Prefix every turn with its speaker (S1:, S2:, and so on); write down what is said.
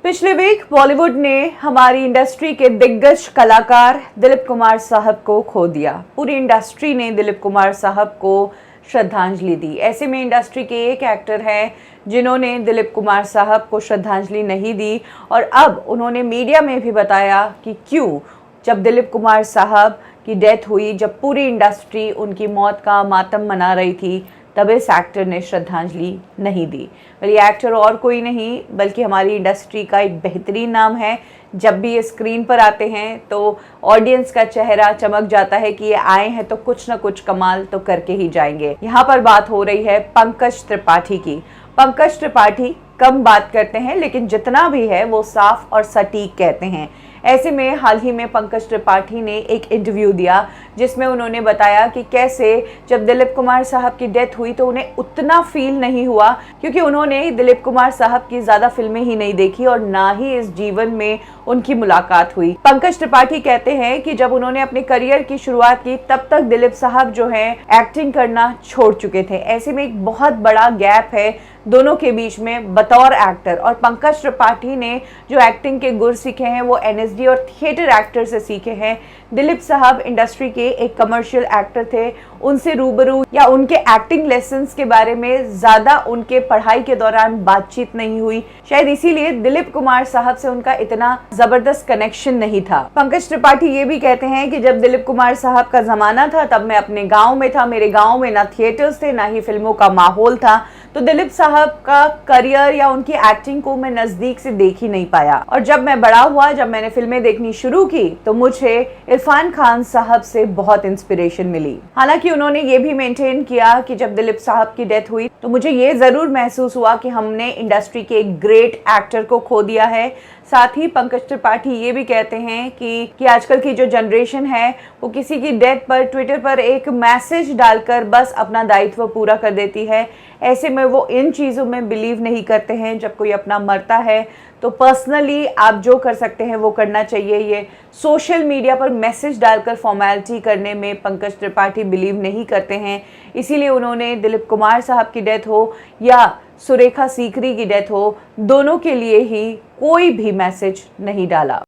S1: पिछले वीक बॉलीवुड ने हमारी इंडस्ट्री के दिग्गज कलाकार दिलीप कुमार साहब को खो दिया। पूरी इंडस्ट्री ने दिलीप कुमार साहब को श्रद्धांजलि दी। ऐसे में इंडस्ट्री के एक एक्टर हैं जिन्होंने दिलीप कुमार साहब को श्रद्धांजलि नहीं दी और अब उन्होंने मीडिया में भी बताया कि क्यों। जब दिलीप कुमार साहब की डेथ हुई, जब पूरी इंडस्ट्री उनकी मौत का मातम मना रही थी, तब इस एक्टर ने श्रद्धांजलि नहीं दी। ये एक्टर और कोई नहीं बल्कि हमारी इंडस्ट्री का एक बेहतरीन नाम है। जब भी ये स्क्रीन पर आते हैं तो ऑडियंस का चेहरा चमक जाता है कि ये आए हैं तो कुछ ना कुछ कमाल तो करके ही जाएंगे। यहाँ पर बात हो रही है पंकज त्रिपाठी की। पंकज त्रिपाठी कम बात करते हैं लेकिन जितना भी है वो साफ और सटीक कहते हैं। ऐसे में हाल ही में पंकज त्रिपाठी ने एक इंटरव्यू दिया जिसमें उन्होंने बताया कि कैसे जब दिलीप कुमार साहब की डेथ हुई तो उन्हें उतना फील नहीं हुआ क्योंकि उन्होंने दिलीप कुमार साहब की ज़्यादा फिल्में ही नहीं देखी और ना ही इस जीवन में उनकी मुलाकात हुई। पंकज त्रिपाठी कहते हैं कि जब उन्होंने अपने करियर की शुरुआत की तब तक दिलीप साहब जो हैं एक्टिंग करना छोड़ चुके थे। ऐसे में एक बहुत बड़ा गैप है दोनों के बीच में बतौर एक्टर। और पंकज त्रिपाठी ने जो एक्टिंग के गुर सीखे हैं वो NSD और थिएटर एक्टर से सीखे हैं। दिलीप साहब इंडस्ट्री के एक कमर्शियल एक्टर थे, उनसे रूबरू या उनके एक्टिंग लेसन्स के बारे में ज़्यादा उनके पढ़ाई के दौरान बातचीत नहीं हुई। शायद इसीलिए दिलीप कुमार साहब से उनका इतना ज़बरदस्त कनेक्शन नहीं था। पंकज त्रिपाठी ये भी कहते हैं कि जब दिलीप कुमार साहब का ज़माना था तब मैं अपने गाँव में था। मेरे गाँव में ना थिएटर्स थे ना ही फिल्मों का माहौल था, तो दिलीप साहब का करियर या उनकी एक्टिंग को मैं नज़दीक से देख ही नहीं पाया। और जब मैं बड़ा हुआ, जब मैंने फिल्में देखनी शुरू की तो मुझे इरफान खान साहब से बहुत इंस्पिरेशन मिली। हालांकि उन्होंने ये भी मेंटेन किया कि जब दिलीप साहब की डेथ हुई तो मुझे ये ज़रूर महसूस हुआ कि हमने इंडस्ट्री के एक ग्रेट एक्टर को खो दिया है। साथ ही पंकज त्रिपाठी ये भी कहते हैं कि आजकल की जो जनरेशन है वो किसी की डेथ पर ट्विटर पर एक मैसेज डालकर बस अपना दायित्व पूरा कर देती है। ऐसे में वो इन चीज़ों में बिलीव नहीं करते हैं। जब कोई अपना मरता है तो पर्सनली आप जो कर सकते हैं वो करना चाहिए। ये सोशल मीडिया पर मैसेज डालकर फॉर्मेलिटी करने में पंकज त्रिपाठी बिलीव नहीं करते हैं। इसीलिए उन्होंने दिलीप कुमार साहब की डेथ हो या सुरेखा सीकरी की डेथ हो, दोनों के लिए ही कोई भी मैसेज नहीं डाला।